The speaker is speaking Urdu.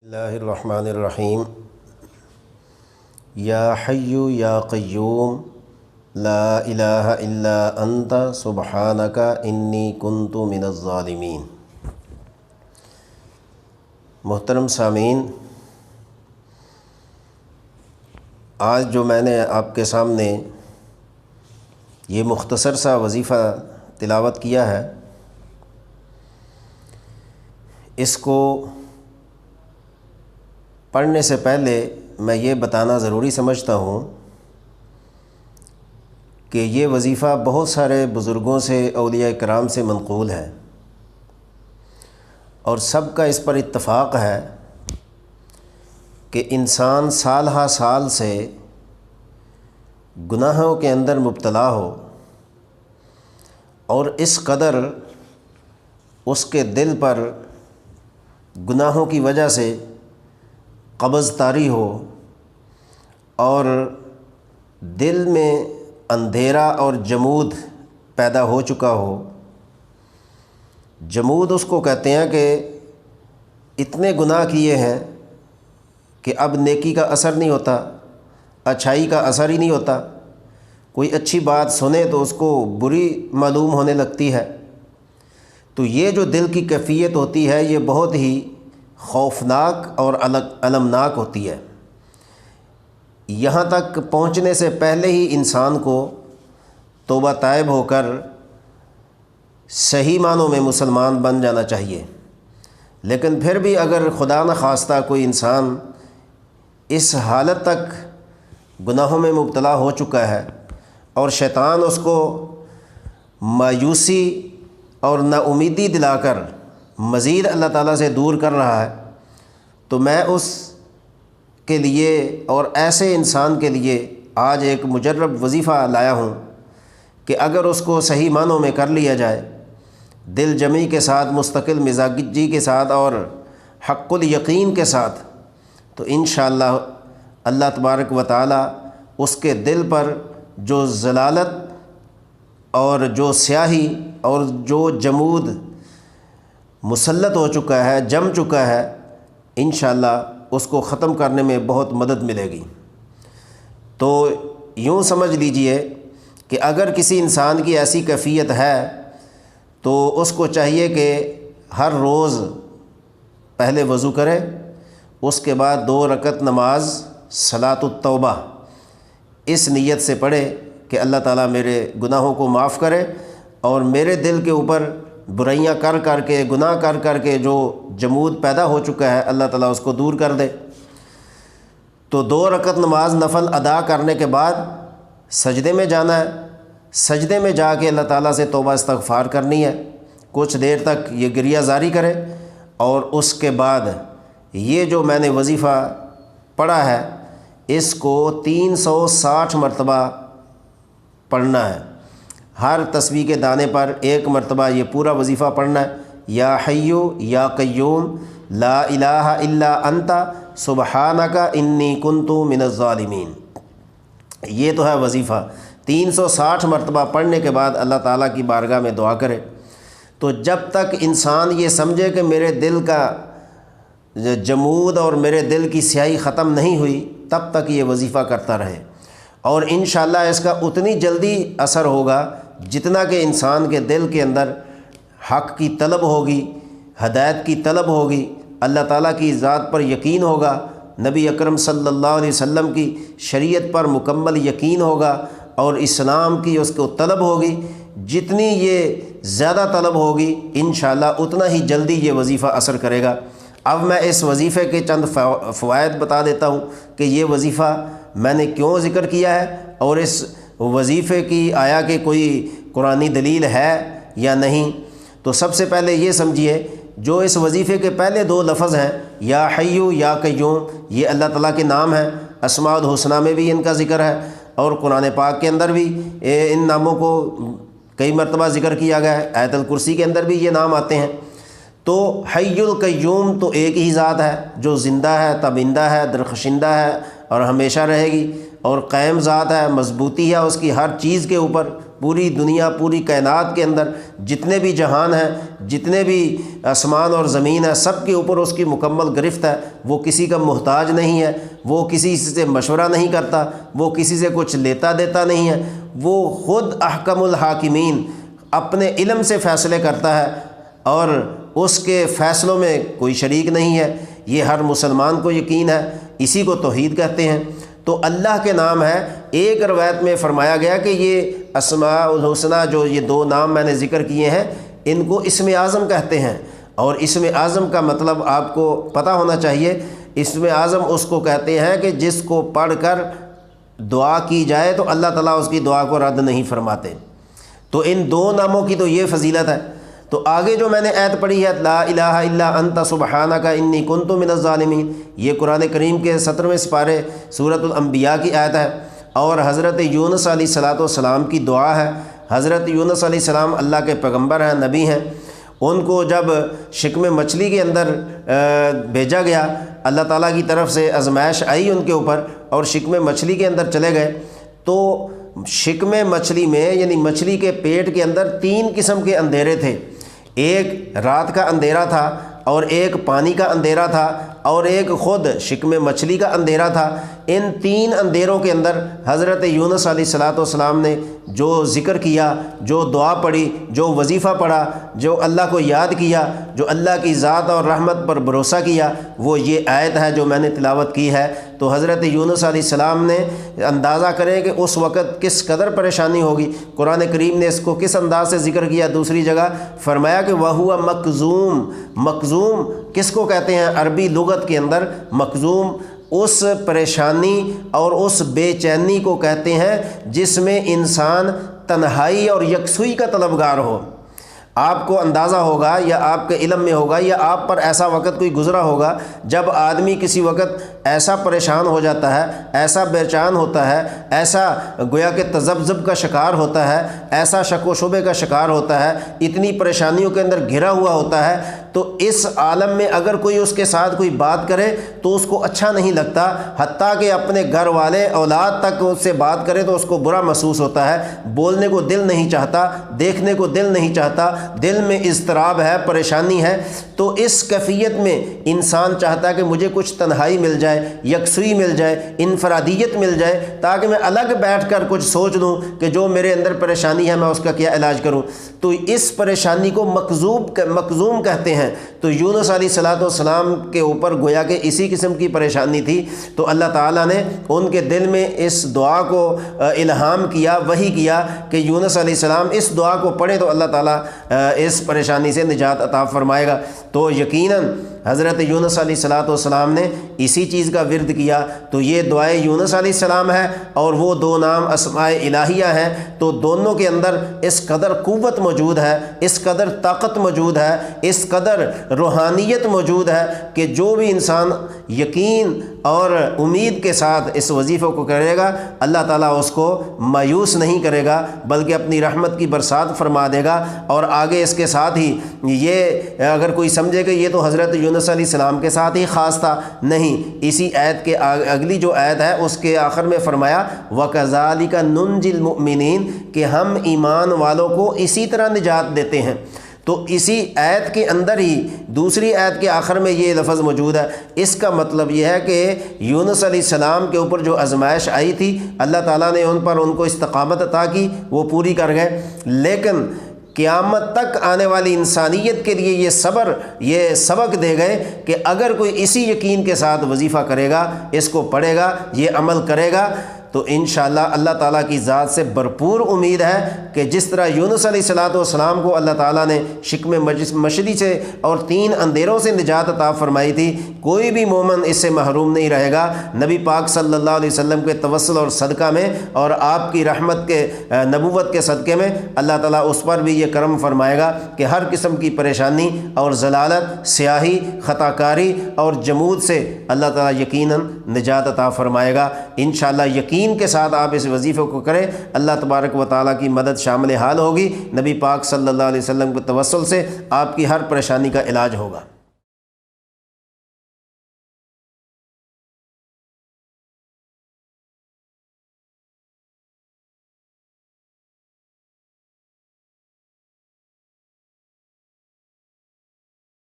اللہ الرحمن الرحیم یا حی یا قیوم لا الہ الا انت سبحانک انی کنت من الظالمین۔ محترم سامعین، آج جو میں نے آپ کے سامنے یہ مختصر سا وظیفہ تلاوت کیا ہے، اس کو پڑھنے سے پہلے میں یہ بتانا ضروری سمجھتا ہوں کہ یہ وظیفہ بہت سارے بزرگوں سے، اولیاء کرام سے منقول ہے، اور سب کا اس پر اتفاق ہے کہ انسان سال ہا سال سے گناہوں کے اندر مبتلا ہو اور اس قدر اس کے دل پر گناہوں کی وجہ سے قبض طاری ہو اور دل میں اندھیرا اور جمود پیدا ہو چکا ہو۔ جمود اس کو کہتے ہیں کہ اتنے گناہ کیے ہیں کہ اب نیکی کا اثر نہیں ہوتا، اچھائی کا اثر ہی نہیں ہوتا، کوئی اچھی بات سنے تو اس کو بری معلوم ہونے لگتی ہے۔ تو یہ جو دل کی کیفیت ہوتی ہے، یہ بہت ہی خوفناک اور المناک ہوتی ہے۔ یہاں تک پہنچنے سے پہلے ہی انسان کو توبہ تائب ہو کر صحیح معنوں میں مسلمان بن جانا چاہیے، لیکن پھر بھی اگر خدا نخواستہ کوئی انسان اس حالت تک گناہوں میں مبتلا ہو چکا ہے اور شیطان اس کو مایوسی اور نا امیدی دلا کر مزید اللہ تعالیٰ سے دور کر رہا ہے، تو میں اس کے لیے اور ایسے انسان کے لیے آج ایک مجرب وظیفہ لایا ہوں کہ اگر اس کو صحیح معنوں میں کر لیا جائے، دل جمی کے ساتھ، مستقل مزاجی کے ساتھ اور حق الیقین کے ساتھ، تو انشاءاللہ اللہ تبارک و تعالی اس کے دل پر جو ضلالت اور جو سیاہی اور جو جمود مسلط ہو چکا ہے، جم چکا ہے، انشاءاللہ اس کو ختم کرنے میں بہت مدد ملے گی۔ تو یوں سمجھ لیجئے کہ اگر کسی انسان کی ایسی کیفیت ہے تو اس کو چاہیے کہ ہر روز پہلے وضو کرے، اس کے بعد 2 رکعت نماز صلاۃ التوبہ اس نیت سے پڑھے کہ اللہ تعالیٰ میرے گناہوں کو معاف کرے اور میرے دل کے اوپر برائیاں کر کر کے، گناہ کر کر کے جو جمود پیدا ہو چکا ہے، اللہ تعالیٰ اس کو دور کر دے۔ تو 2 رکعت نماز نفل ادا کرنے کے بعد سجدے میں جانا ہے، سجدے میں جا کے اللہ تعالیٰ سے توبہ استغفار کرنی ہے، کچھ دیر تک یہ گریہ زاری کرے، اور اس کے بعد یہ جو میں نے وظیفہ پڑھا ہے اس کو 360 مرتبہ پڑھنا ہے۔ ہر تسبیح کے دانے پر 1 مرتبہ یہ پورا وظیفہ پڑھنا ہے، یا حی یا قیوم لا الہ الا انت سبحانک انی کنت من الظالمین۔ یہ تو ہے وظیفہ، 360 مرتبہ پڑھنے کے بعد اللہ تعالیٰ کی بارگاہ میں دعا کرے۔ تو جب تک انسان یہ سمجھے کہ میرے دل کا جمود اور میرے دل کی سیاہی ختم نہیں ہوئی، تب تک یہ وظیفہ کرتا رہے، اور انشاءاللہ اس کا اتنی جلدی اثر ہوگا جتنا کہ انسان کے دل کے اندر حق کی طلب ہوگی، ہدایت کی طلب ہوگی، اللہ تعالیٰ کی ذات پر یقین ہوگا، نبی اکرم صلی اللہ علیہ وسلم کی شریعت پر مکمل یقین ہوگا، اور اسلام کی اس کو طلب ہوگی۔ جتنی یہ زیادہ طلب ہوگی انشاءاللہ اتنا ہی جلدی یہ وظیفہ اثر کرے گا۔ اب میں اس وظیفے کے چند فوائد بتا دیتا ہوں کہ یہ وظیفہ میں نے کیوں ذکر کیا ہے، اور اس وظیفے کی آیا کہ کوئی قرآنی دلیل ہے یا نہیں۔ تو سب سے پہلے یہ سمجھیے، جو اس وظیفے کے پہلے 2 لفظ ہیں، یا حی یا قیوم، یہ اللہ تعالیٰ کے نام ہیں، اسماء الحسنہ میں بھی ان کا ذکر ہے، اور قرآن پاک کے اندر بھی ان ناموں کو کئی مرتبہ ذکر کیا گیا ہے، آیت الکرسی کے اندر بھی یہ نام آتے ہیں۔ تو حی القیوم تو ایک ہی ذات ہے جو زندہ ہے، تابندہ ہے، درخشندہ ہے اور ہمیشہ رہے گی، اور قائم ذات ہے، مضبوطی ہے اس کی ہر چیز کے اوپر، پوری دنیا، پوری کائنات کے اندر جتنے بھی جہان ہیں، جتنے بھی آسمان اور زمین ہے، سب کے اوپر اس کی مکمل گرفت ہے۔ وہ کسی کا محتاج نہیں ہے، وہ کسی سے مشورہ نہیں کرتا، وہ کسی سے کچھ لیتا دیتا نہیں ہے، وہ خود احکم الحاکمین اپنے علم سے فیصلے کرتا ہے اور اس کے فیصلوں میں کوئی شریک نہیں ہے۔ یہ ہر مسلمان کو یقین ہے، اسی کو توحید کہتے ہیں۔ تو اللہ کے نام ہے۔ ایک روایت میں فرمایا گیا کہ یہ اسماء الحسنہ جو یہ دو نام میں نے ذکر کیے ہیں، ان کو اسم اعظم کہتے ہیں، اور اسم اعظم کا مطلب آپ کو پتہ ہونا چاہیے۔ اسم اعظم اس کو کہتے ہیں کہ جس کو پڑھ کر دعا کی جائے تو اللہ تعالیٰ اس کی دعا کو رد نہیں فرماتے۔ تو ان دو ناموں کی تو یہ فضیلت ہے۔ تو آگے جو میں نے آیت پڑھی ہے، لا الہ الا انت سبحانک انی کنت من الظالمین، یہ قرآن کریم کے 17ویں سپارے سورۃ الانبیاء کی آیت ہے، اور حضرت یونس علیہ السلام کی دعا ہے۔ حضرت یونس علیہ السلام اللہ کے پیغمبر ہیں، نبی ہیں۔ ان کو جب شکم مچھلی کے اندر بھیجا گیا، اللہ تعالیٰ کی طرف سے آزمائش آئی ان کے اوپر، اور شکم مچھلی کے اندر چلے گئے، تو شکم مچھلی میں یعنی مچھلی کے پیٹ کے اندر 3 قسم کے اندھیرے تھے۔ ایک رات کا اندھیرا تھا، اور ایک پانی کا اندھیرا تھا، اور ایک خود شکم مچھلی کا اندھیرا تھا۔ ان 3 اندھیروں کے اندر حضرت یونس علیہ السلام نے جو ذکر کیا، جو دعا پڑھی، جو وظیفہ پڑھا، جو اللہ کو یاد کیا، جو اللہ کی ذات اور رحمت پر بھروسہ کیا، وہ یہ آیت ہے جو میں نے تلاوت کی ہے۔ تو حضرت یونس علیہ السلام نے اندازہ کریں کہ اس وقت کس قدر پریشانی ہوگی۔ قرآن کریم نے اس کو کس انداز سے ذکر کیا، دوسری جگہ فرمایا کہ وَهُوَ مَكْظُوم۔ مکظوم کس کو کہتے ہیں؟ عربی لغت کے اندر مکظوم اس پریشانی اور اس بے چینی کو کہتے ہیں جس میں انسان تنہائی اور یکسوئی کا طلبگار ہو۔ آپ کو اندازہ ہوگا یا آپ کے علم میں ہوگا یا آپ پر ایسا وقت کوئی گزرا ہوگا جب آدمی کسی وقت ایسا پریشان ہو جاتا ہے، ایسا بے چین ہوتا ہے، ایسا گویا کہ تذبذب کا شکار ہوتا ہے، ایسا شک و شبے کا شکار ہوتا ہے، اتنی پریشانیوں کے اندر گھرا ہوا ہوتا ہے، تو اس عالم میں اگر کوئی اس کے ساتھ کوئی بات کرے تو اس کو اچھا نہیں لگتا، حتیٰ کہ اپنے گھر والے اولاد تک اس سے بات کرے تو اس کو برا محسوس ہوتا ہے، بولنے کو دل نہیں چاہتا، دیکھنے کو دل نہیں چاہتا، دل میں اضطراب ہے، پریشانی ہے۔ تو اس کیفیت میں انسان چاہتا ہے کہ مجھے کچھ تنہائی مل جائے، یکسوئی مل جائے، انفرادیت مل جائے، تاکہ میں الگ بیٹھ کر کچھ سوچ لوں کہ جو میرے اندر پریشانی ہے میں اس کا کیا علاج کروں۔ تو اس پریشانی کو مکظوم کہتے ہیں۔ تو یونس علیہ السلام کے اوپر گویا کہ اسی قسم کی پریشانی تھی، تو اللہ تعالیٰ نے ان کے دل میں اس دعا کو الہام کیا، وحی کیا کہ یونس علیہ السلام اس دعا کو پڑھیں تو اللہ تعالیٰ اس پریشانی سے نجات عطا فرمائے گا۔ تو یقیناً حضرت یونس علیہ السلام نے اسی چیز کا ورد کیا۔ تو یہ دعائے یونس علیہ السلام ہے اور وہ 2 نام اسماء الہیہ ہیں، تو دونوں کے اندر اس قدر قوت موجود ہے، اس قدر طاقت موجود ہے، اس قدر روحانیت موجود ہے کہ جو بھی انسان یقین اور امید کے ساتھ اس وظیفے کو کرے گا، اللہ تعالیٰ اس کو مایوس نہیں کرے گا بلکہ اپنی رحمت کی برسات فرما دے گا۔ اور آگے اس کے ساتھ ہی یہ اگر کوئی سمجھے کہ یہ تو حضرت یونس علیہ السلام کے ساتھ ہی خاص تھا، نہیں، اسی آیت کے اگلی جو آیت ہے اس کے آخر میں فرمایا وَكَذَلِكَ نُنْجِي الْمُؤْمِنِينَ کہ ہم ایمان والوں کو اسی طرح نجات دیتے ہیں۔ تو اسی آیت کے اندر ہی دوسری آیت کے آخر میں یہ لفظ موجود ہے۔ اس کا مطلب یہ ہے کہ یونس علیہ السلام کے اوپر جو آزمائش آئی تھی، اللہ تعالیٰ نے ان کو استقامت عطا کی، وہ پوری کر گئے، لیکن قیامت تک آنے والی انسانیت کے لیے یہ سبق دے گئے کہ اگر کوئی اسی یقین کے ساتھ وظیفہ کرے گا، اس کو پڑھے گا، یہ عمل کرے گا، تو انشاءاللہ اللہ تعالیٰ کی ذات سے بھرپور امید ہے کہ جس طرح یونس علیہ السلام کو اللہ تعالیٰ نے شکم مچھلی سے اور 3 اندھیروں سے نجات عطا فرمائی تھی، کوئی بھی مومن اس سے محروم نہیں رہے گا۔ نبی پاک صلی اللہ علیہ وسلم کے توسل اور صدقہ میں اور آپ کی رحمت کے نبوت کے صدقے میں اللہ تعالیٰ اس پر بھی یہ کرم فرمائے گا کہ ہر قسم کی پریشانی اور ضلالت، سیاہی، خطا کاری اور جمود سے اللہ تعالیٰ یقیناً نجات عطا فرمائے گا۔ انشاءاللہ یقین کے ساتھ آپ اس وظیفے کو کریں، اللہ تبارک و تعالیٰ کی مدد شامل حال ہوگی، نبی پاک صلی اللہ علیہ وسلم کے توسل سے آپ کی ہر پریشانی کا علاج ہوگا۔